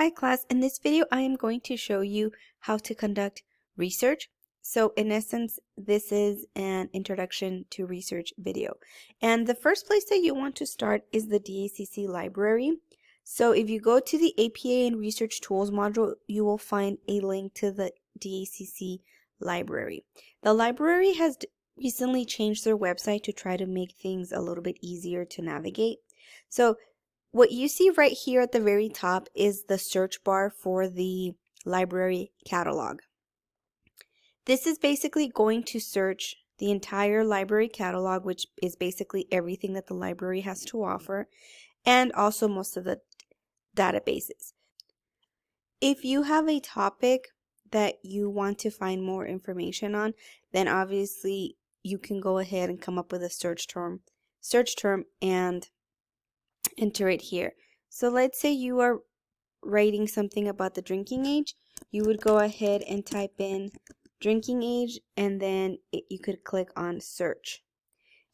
Hi class, in this video I am going to show you how to conduct research. So in essence, this is an introduction to research video. And the first place that you want to start is the DACC library. So if you go to the APA and Research Tools module, you will find a link to the DACC library. The library has recently changed their website to try to make things a little bit easier to navigate. So what you see right here at the very top is the search bar for the library catalog. This is basically going to search the entire library catalog, which is basically everything that the library has to offer, and also most of the databases. If you have a topic that you want to find more information on, then obviously you can go ahead and come up with a search term and enter it here. So let's say you are writing something about the drinking age. You would go ahead and type in drinking age, and then you could click on search.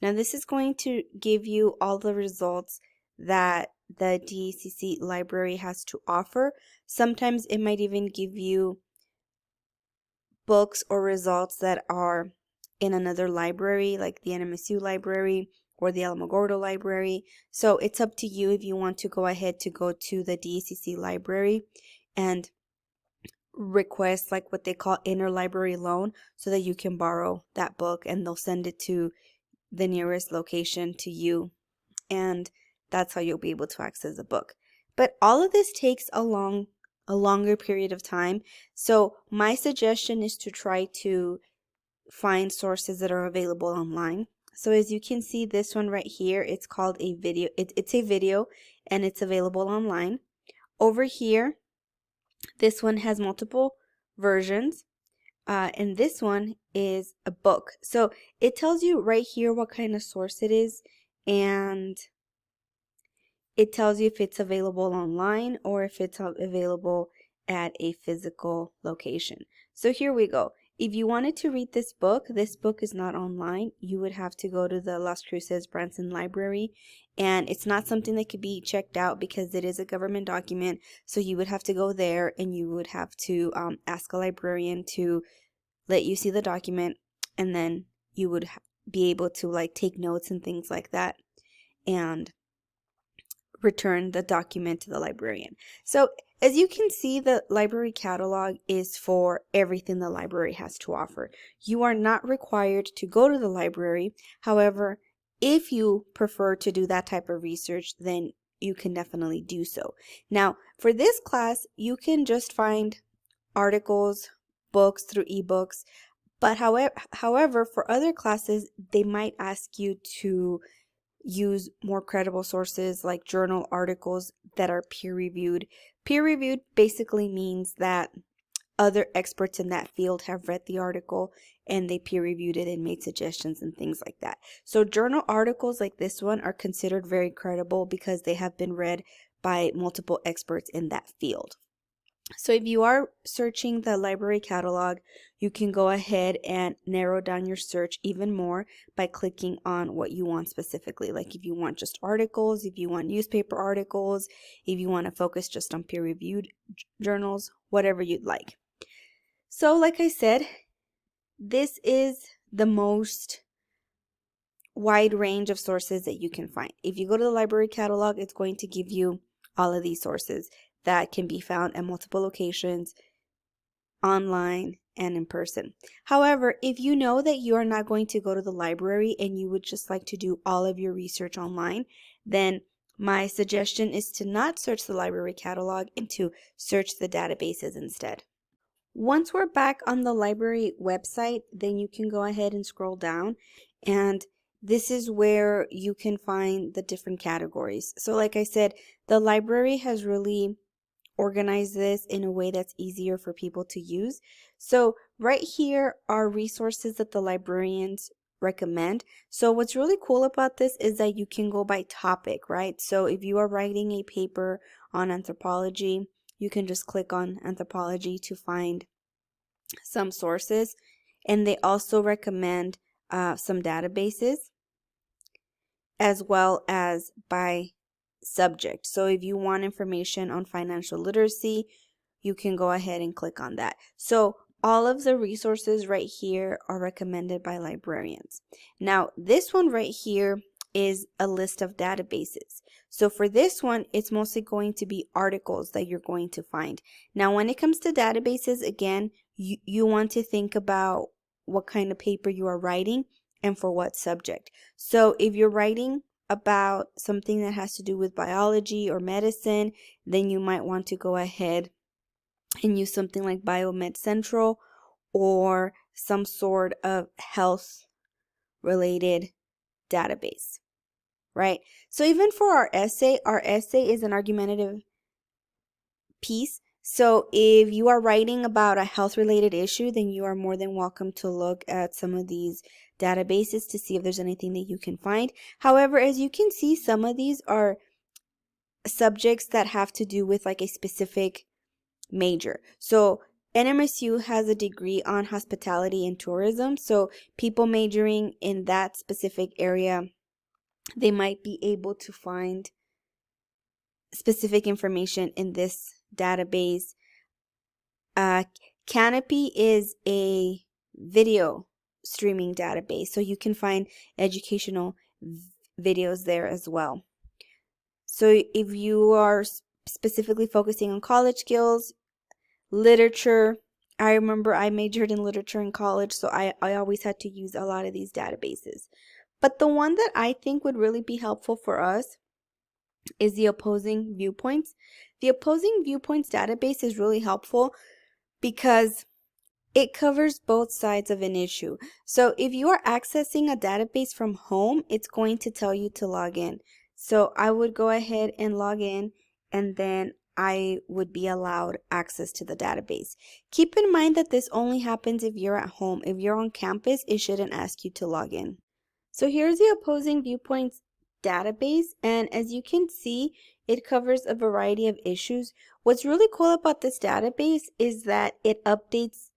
Now this is going to give you all the results that the DACC library has to offer. Sometimes it might even give you books or results that are in another library, like the NMSU library or the Alamogordo library. So it's up to you if you want to go ahead to go to the DACC library and request like what they call interlibrary loan, so that you can borrow that book and they'll send it to the nearest location to you, and that's how you'll be able to access the book. But all of this takes a longer period of time, so my suggestion is to try to find sources that are available online. So as you can see, this one right here, it's called a video. It's a video and it's available online. Over here, this one has multiple versions, and this one is a book. So it tells you right here what kind of source it is, and it tells you if it's available online or if it's available at a physical location. So here we go. If you wanted to read this book is not online. You would have to go to the Las Cruces Branson Library, and it's not something that could be checked out because it is a government document. So you would have to go there and you would have to ask a librarian to let you see the document, and then you would be able to like take notes and things like that and return the document to the librarian. So as you can see, the library catalog is for everything the library has to offer. You are not required to go to the library. However, if you prefer to do that type of research, then you can definitely do so. Now, for this class, you can just find articles, books through ebooks, but however, for other classes, they might ask you to use more credible sources like journal articles that are peer-reviewed. Peer-reviewed basically means that other experts in that field have read the article and they peer-reviewed it and made suggestions and things like that. So journal articles like this one are considered very credible because they have been read by multiple experts in that field. So if you are searching the library catalog, you can go ahead and narrow down your search even more by clicking on what you want specifically. Like if you want just articles, if you want newspaper articles, if you want to focus just on peer-reviewed journals, whatever you'd like. So like I said, this is the most wide range of sources that you can find. If you go to the library catalog, it's going to give you all of these sources that can be found at multiple locations, online and in person. However, if you know that you are not going to go to the library and you would just like to do all of your research online, then my suggestion is to not search the library catalog and to search the databases instead. Once we're back on the library website, then you can go ahead and scroll down, and this is where you can find the different categories. So like I said, the library has really organize this in a way that's easier for people to use. So right here are resources that the librarians recommend. So what's really cool about this is that you can go by topic, right? So if you are writing a paper on anthropology, you can just click on anthropology to find some sources. And they also recommend some databases, as well as by subject. So if you want information on financial literacy, you can go ahead and click on that. So all of the resources right here are recommended by librarians. Now, this one right here is a list of databases. So for this one, it's mostly going to be articles that you're going to find. Now, when it comes to databases, again, you want to think about what kind of paper you are writing and for what subject. So if you're writing about something that has to do with biology or medicine, then you might want to go ahead and use something like Biomed Central or some sort of health related database, right? So even for our essay is an argumentative piece. So if you are writing about a health related issue, then you are more than welcome to look at some of these databases to see if there's anything that you can find. However, as you can see, some of these are subjects that have to do with like a specific major. So NMSU has a degree on hospitality and tourism. So people majoring in that specific area, they might be able to find specific information in this database. Canopy is a video streaming database, so you can find educational videos there as well. So if you are specifically focusing on college skills, literature, I remember I majored in literature in college, so I always had to use a lot of these databases. But the one that I think would really be helpful for us is the Opposing Viewpoints. The Opposing Viewpoints database is really helpful because it covers both sides of an issue. So if you are accessing a database from home, it's going to tell you to log in. So I would go ahead and log in, and then I would be allowed access to the database. Keep in mind that this only happens if you're at home. If you're on campus, it shouldn't ask you to log in. So here's the Opposing Viewpoints database, and as you can see, it covers a variety of issues. What's really cool about this database is that it updates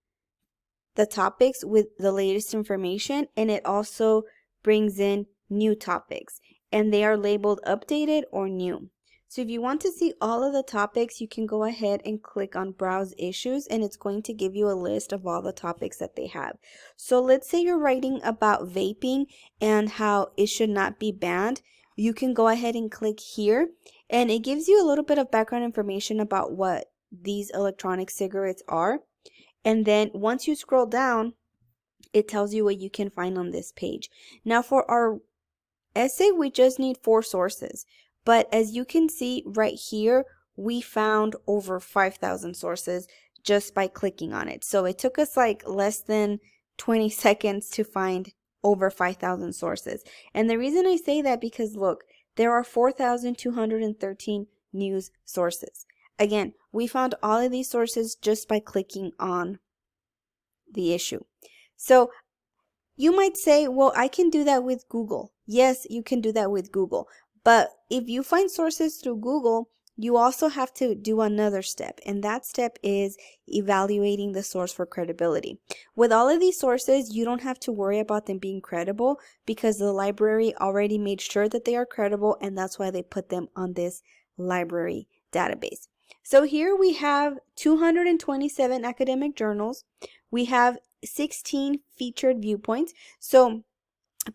the topics with the latest information, and it also brings in new topics, and they are labeled updated or new. So if you want to see all of the topics, you can go ahead and click on Browse Issues, and it's going to give you a list of all the topics that they have. So let's say you're writing about vaping and how it should not be banned. You can go ahead and click here, and it gives you a little bit of background information about what these electronic cigarettes are. And then once you scroll down, it tells you what you can find on this page. Now for our essay, we just need 4 sources. But as you can see right here, we found over 5,000 sources just by clicking on it. So it took us like less than 20 seconds to find over 5,000 sources. And the reason I say that, because look, there are 4,213 news sources. Again, we found all of these sources just by clicking on the issue. So you might say, well, I can do that with Google. Yes, you can do that with Google. But if you find sources through Google, you also have to do another step, and that step is evaluating the source for credibility. With all of these sources, you don't have to worry about them being credible because the library already made sure that they are credible, and that's why they put them on this library database. So here we have 227 academic journals. We have 16 featured viewpoints. So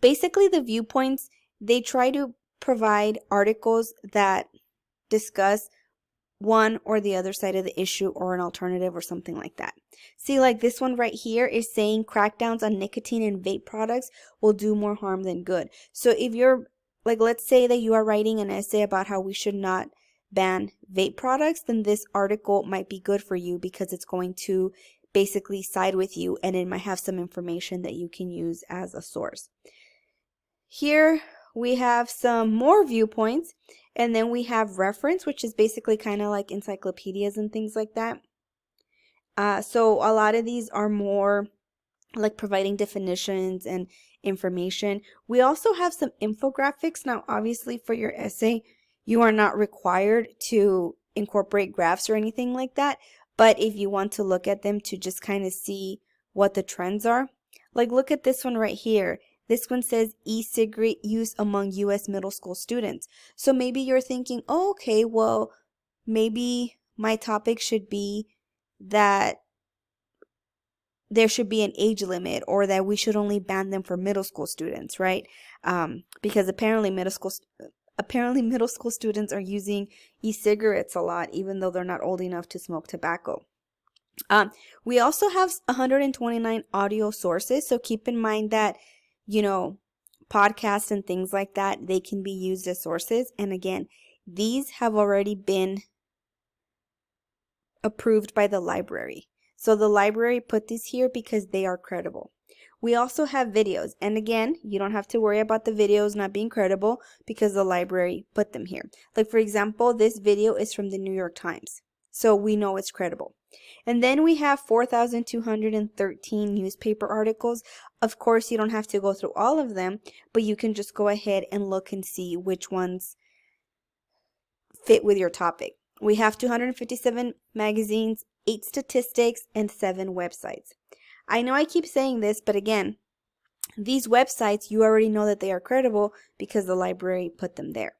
basically the viewpoints, they try to provide articles that discuss one or the other side of the issue or an alternative or something like that. See, like this one right here is saying crackdowns on nicotine and vape products will do more harm than good. So if you're like, let's say that you are writing an essay about how we should not ban vape products, then this article might be good for you because it's going to basically side with you, and it might have some information that you can use as a source. Here we have some more viewpoints, and then we have reference, which is basically kind of like encyclopedias and things like that. So a lot of these are more like providing definitions and information. We also have some infographics. Now, obviously for your essay, you are not required to incorporate graphs or anything like that. But if you want to look at them to just kind of see what the trends are, like look at this one right here. This one says e-cigarette use among U.S. middle school students. So maybe you're thinking, oh, okay, well, maybe my topic should be that there should be an age limit, or that we should only ban them for middle school students, right? Because apparently middle school students are using e-cigarettes a lot, even though they're not old enough to smoke tobacco. We also have 129 audio sources, so keep in mind that, podcasts and things like that, they can be used as sources. And again, these have already been approved by the library. So the library put these here because they are credible. We also have videos. And again, you don't have to worry about the videos not being credible because the library put them here. Like, for example, this video is from the New York Times. So we know it's credible. And then we have 4,213 newspaper articles. Of course, you don't have to go through all of them, but you can just go ahead and look and see which ones fit with your topic. We have 257 magazines, 8 statistics, and 7 websites. I know I keep saying this, but again, these websites, you already know that they are credible because the library put them there.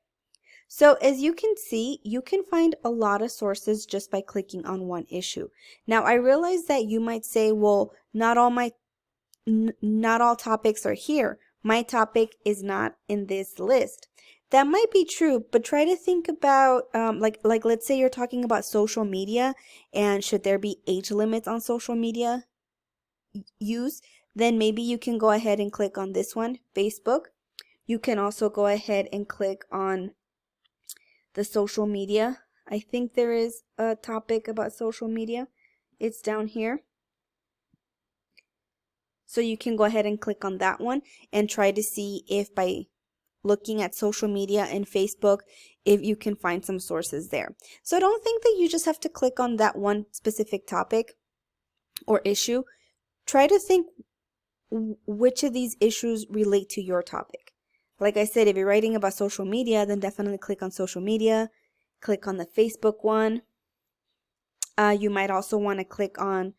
So as you can see, you can find a lot of sources just by clicking on one issue. Now, I realize that you might say, well, not all topics are here. My topic is not in this list. That might be true, but try to think about, like let's say you're talking about social media, and should there be age limits on social media use? Then maybe you can go ahead and click on this one, Facebook. You can also go ahead and click on the social media. I think there is a topic about social media. It's down here. So you can go ahead and click on that one and try to see if by looking at social media and Facebook, if you can find some sources there. So don't think that you just have to click on that one specific topic or issue. Try to think which of these issues relate to your topic. Like I said, if you're writing about social media, then definitely click on social media. Click on the Facebook one. You might also want to click on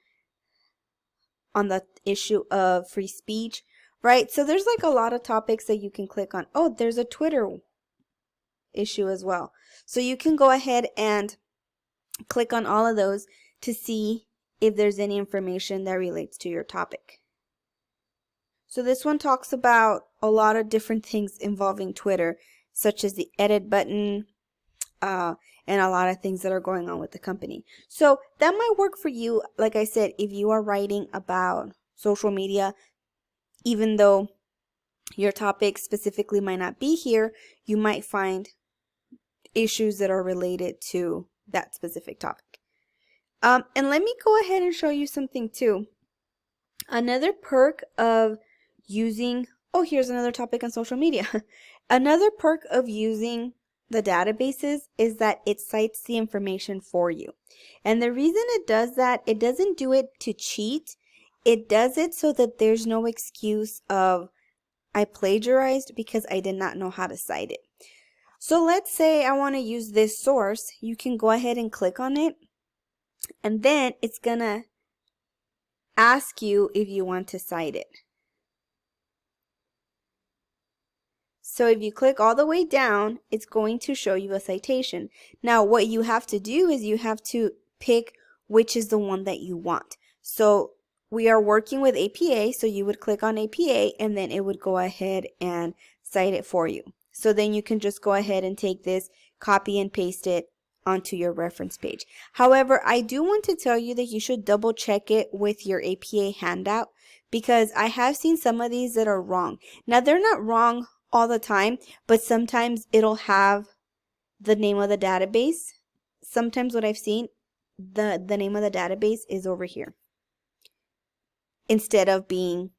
the issue of free speech, right? So there's like a lot of topics that you can click on. Oh, there's a Twitter issue as well. So you can go ahead and click on all of those to see if there's any information that relates to your topic. So this one talks about a lot of different things involving Twitter, such as the edit button, and a lot of things that are going on with the company. So that might work for you. Like I said, if you are writing about social media, even though your topic specifically might not be here, you might find issues that are related to that specific topic. And let me go ahead and show you something too. Another perk of using, here's another topic on social media. Another perk of using the databases is that it cites the information for you. And the reason it does that, it doesn't do it to cheat. It does it so that there's no excuse of I plagiarized because I did not know how to cite it. So let's say I want to use this source. You can go ahead and click on it, and then it's gonna ask you if you want to cite it. So if you click all the way down, it's going to show you a citation. Now, what you have to do is you have to pick which is the one that you want. So we are working with APA, so you would click on APA, and then it would go ahead and cite it for you. So then you can just go ahead and take this, copy and paste it onto your reference page. However, I do want to tell you that you should double check it with your APA handout, because I have seen some of these that are wrong. Now, they're not wrong all the time, but sometimes it'll have the name of the database. Sometimes what I've seen, the name of the database is over here instead of being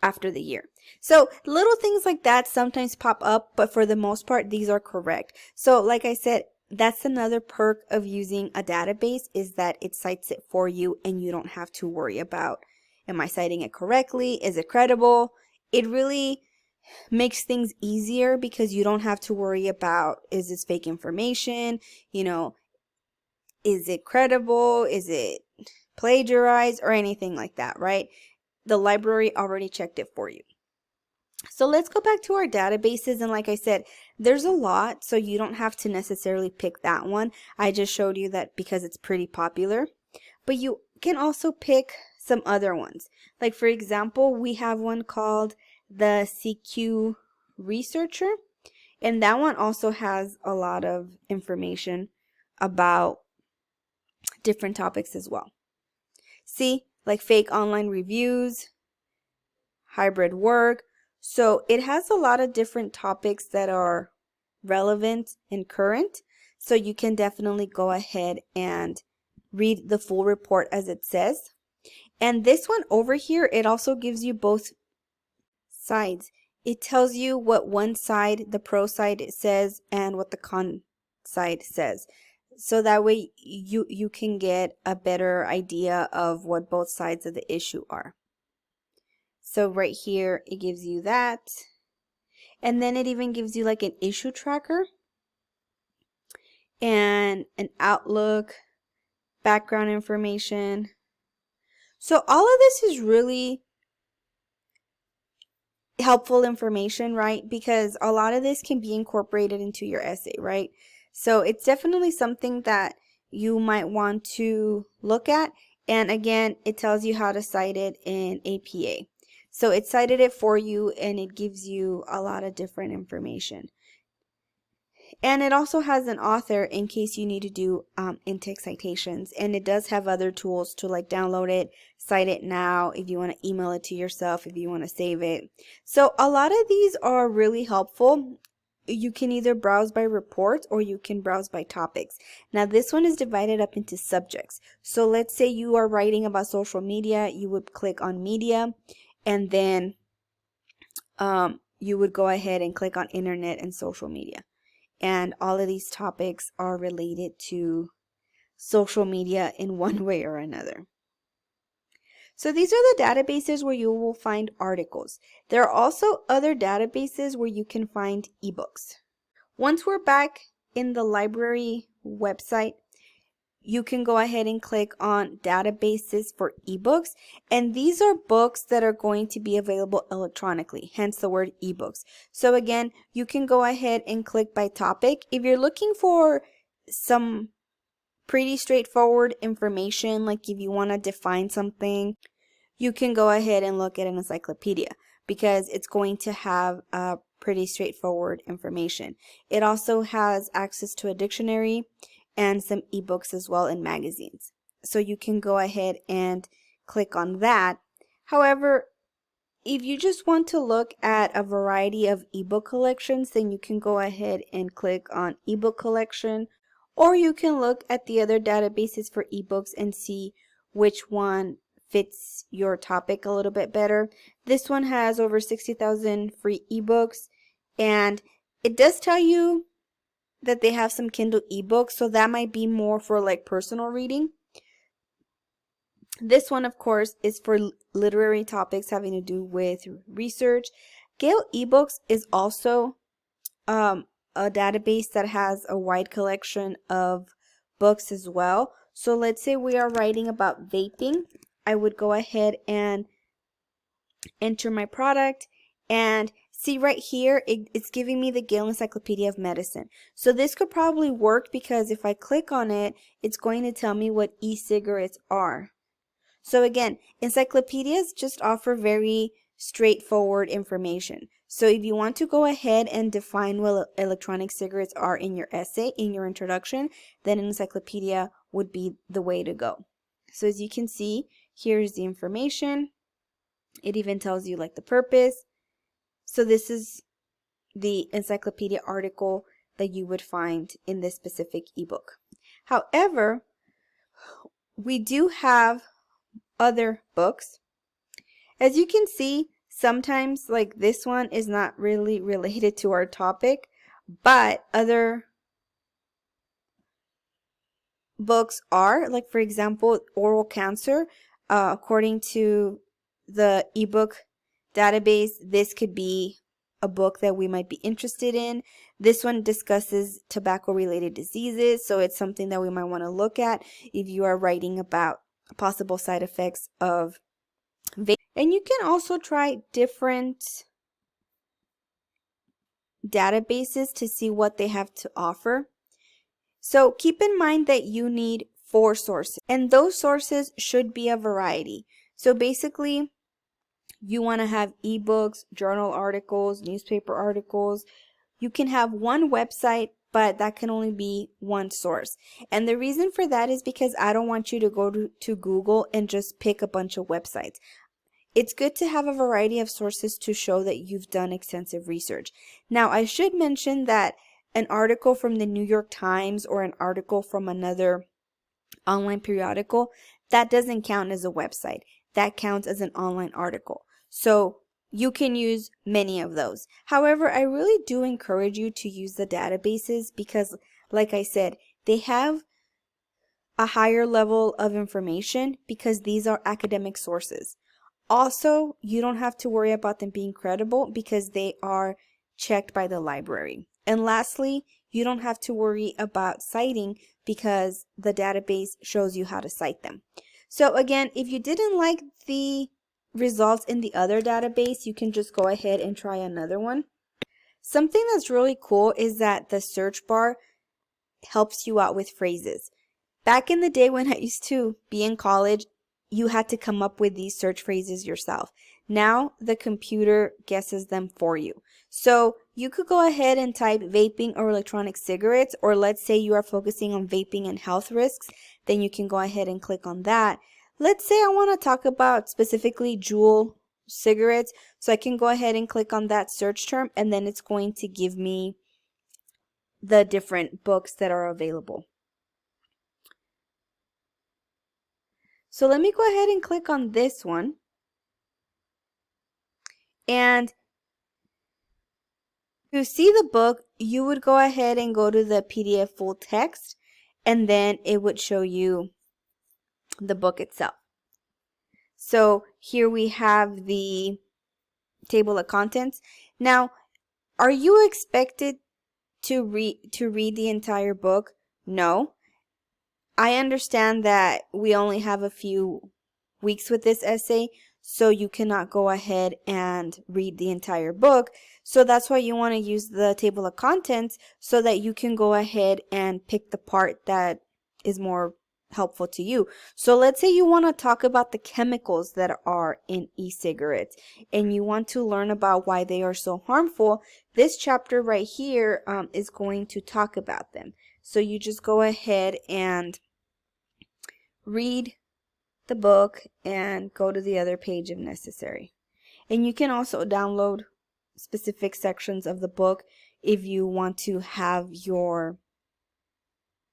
after the year. So little things like that sometimes pop up, but for the most part, these are correct. So like I said, that's another perk of using a database, is that it cites it for you and you don't have to worry about, am I citing it correctly? Is it credible? It really makes things easier because you don't have to worry about, is this fake information? Is it credible? Is it plagiarized or anything like that, right? The library already checked it for you. So let's go back to our databases, and like I said, there's a lot, so you don't have to necessarily pick that one. I just showed you that because it's pretty popular, but you can also pick some other ones. Like for example, we have one called the CQ Researcher, and that one also has a lot of information about different topics as well. See, like fake online reviews, hybrid work. So it has a lot of different topics that are relevant and current. So you can definitely go ahead and read the full report as it says. And this one over here, it also gives you both sides. It tells you what one side, the pro side, says and what the con side says. So that way you can get a better idea of what both sides of the issue are. So right here, it gives you that. And then it even gives you like an issue tracker and an outlook, background information. So all of this is really helpful information, right? Because a lot of this can be incorporated into your essay, right? So it's definitely something that you might want to look at. And again, it tells you how to cite it in APA. So it cited it for you, and it gives you a lot of different information. And it also has an author in case you need to do in-text citations. And it does have other tools to like download it, cite it now, if you want to email it to yourself, if you want to save it. So a lot of these are really helpful. You can either browse by report or you can browse by topics. Now this one is divided up into subjects. So let's say you are writing about social media, you would click on media, and then you would go ahead and click on internet and social media. And all of these topics are related to social media in one way or another. So these are the databases where you will find articles. There are also other databases where you can find ebooks. Once we're back in the library website, you can go ahead and click on databases for ebooks, and these are books that are going to be available electronically, hence the word ebooks. So again, you can go ahead and click by topic. If you're looking for some pretty straightforward information, like if you want to define something, you can go ahead and look at an encyclopedia because it's going to have pretty straightforward information. It also has access to a dictionary and some ebooks as well, in magazines. So you can go ahead and click on that. However, if you just want to look at a variety of ebook collections, then you can go ahead and click on ebook collection, or you can look at the other databases for ebooks and see which one fits your topic a little bit better. This one has over 60,000 free ebooks, and it does tell you that they have some Kindle ebooks, so that might be more for like personal reading. This one, of course, is for literary topics having to do with research. Gale eBooks is also a database that has a wide collection of books as well. So let's say we are writing about vaping. I would go ahead and enter my product, and see right here, it's giving me the Gale Encyclopedia of Medicine. So this could probably work because if I click on it, it's going to tell me what e-cigarettes are. So again, encyclopedias just offer very straightforward information. So if you want to go ahead and define what electronic cigarettes are in your essay, in your introduction, then an encyclopedia would be the way to go. So as you can see, here's the information. It even tells you like the purpose. So this is the encyclopedia article that you would find in this specific ebook. However, we do have other books. As you can see, sometimes like this one is not really related to our topic, but other books are, like for example, oral cancer. According to the ebook database, this could be a book that we might be interested in. This one discusses tobacco related diseases, so it's something that we might want to look at if you are writing about possible side effects of vape. And you can also try different databases to see what they have to offer. So keep in mind that you need 4 sources, and those sources should be a variety. So basically, you want to have ebooks, journal articles, newspaper articles. You can have one website, but that can only be one source. And the reason for that is because I don't want you to go to Google and just pick a bunch of websites. It's good to have a variety of sources to show that you've done extensive research. Now, I should mention that an article from the New York Times or an article from another online periodical, that doesn't count as a website. That counts as an online article. So you can use many of those. However, I really do encourage you to use the databases because, like I said, they have a higher level of information because these are academic sources. Also, you don't have to worry about them being credible because they are checked by the library. And lastly, you don't have to worry about citing because the database shows you how to cite them. So again, if you didn't like the results in the other database, you can just go ahead and try another one. Something that's really cool is that the search bar helps you out with phrases. Back in the day when I used to be in college, you had to come up with these search phrases yourself. Now the computer guesses them for you. So you could go ahead and type vaping or electronic cigarettes, or let's say you are focusing on vaping and health risks, then you can go ahead and click on that. Let's say I want to talk about specifically Juul cigarettes, so I can go ahead and click on that search term, and then it's going to give me the different books that are available. So let me go ahead and click on this one. And to see the book, you would go ahead and go to the PDF full text, and then it would show you the book itself. So here we have the table of contents. Now, are you expected to read the entire book? No. I understand that we only have a few weeks with this essay, so you cannot go ahead and read the entire book. So that's why you want to use the table of contents so that you can go ahead and pick the part that is more helpful to you. So let's say you want to talk about the chemicals that are in e-cigarettes and you want to learn about why they are so harmful. This chapter right here is going to talk about them. So you just go ahead and read the book and go to the other page if necessary. And you can also download specific sections of the book if you want to have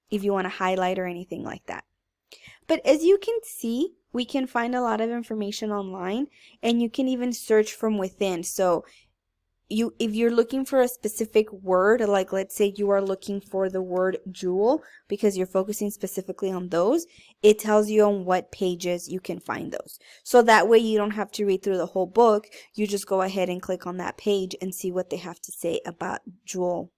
if you want to highlight or anything like that. But as you can see, we can find a lot of information online, and you can even search from within. So if you're looking for a specific word, like let's say you are looking for the word Juul because you're focusing specifically on those, it tells you on what pages you can find those. So that way you don't have to read through the whole book. You just go ahead and click on that page and see what they have to say about Juul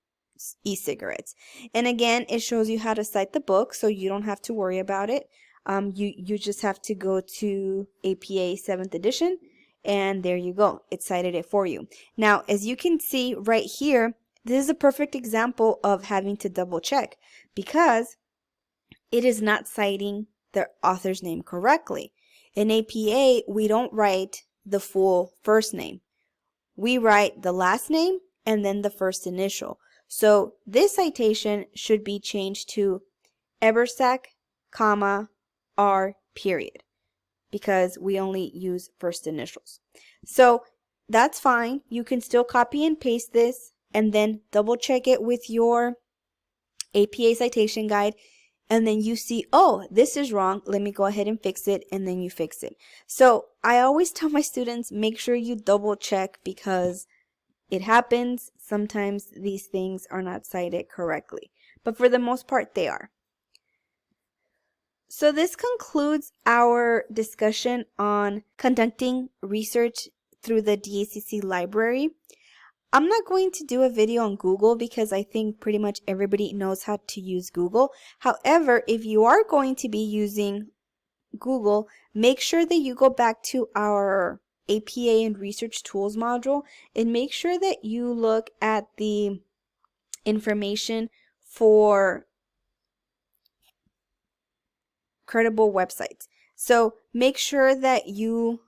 e-cigarettes. And again, it shows you how to cite the book, so you don't have to worry about it. You just have to go to APA 7th edition, and there you go. It cited it for you. Now, as you can see right here, this is a perfect example of having to double check because it is not citing the author's name correctly. In APA, we don't write the full first name. We write the last name and then the first initial. So this citation should be changed to Ebersack, comma, R, period, because we only use first initials. So that's fine. You can still copy and paste this and then double check it with your APA citation guide, and then you see, oh, this is wrong, let me go ahead and fix it, and then you fix it. So I always tell my students, make sure you double check because it happens. Sometimes these things are not cited correctly, but for the most part they are. So this concludes our discussion on conducting research through the DACC library. I'm not going to do a video on Google because I think pretty much everybody knows how to use Google. However, if you are going to be using Google, make sure that you go back to our APA and Research Tools module, and make sure that you look at the information for credible websites. So make sure that you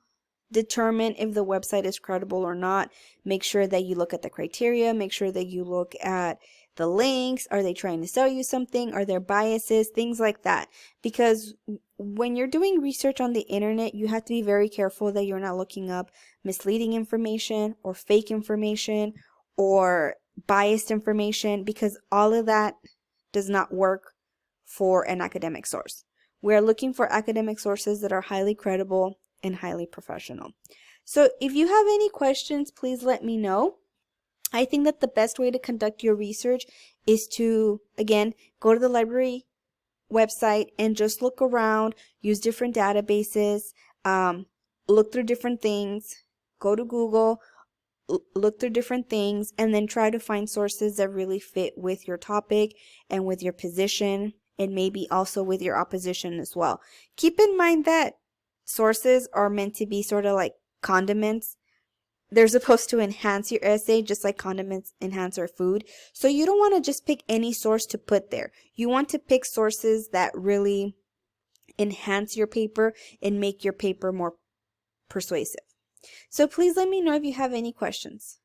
determine if the website is credible or not. Make sure that you look at the criteria. Make sure that you look at the links. Are they trying to sell you something? Are there biases? Things like that. Because when you're doing research on the internet, you have to be very careful that you're not looking up misleading information or fake information or biased information, because all of that does not work for an academic source. We're looking for academic sources that are highly credible and highly professional. So if you have any questions, please let me know. I think that the best way to conduct your research is to, again, go to the library website and just look around, use different databases, look through different things, go to Google, look through different things, and then try to find sources that really fit with your topic and with your position, and maybe also with your opposition as well. Keep in mind that sources are meant to be sort of like condiments. They're supposed to enhance your essay just like condiments enhance our food. So you don't want to just pick any source to put there. You want to pick sources that really enhance your paper and make your paper more persuasive. So please let me know if you have any questions.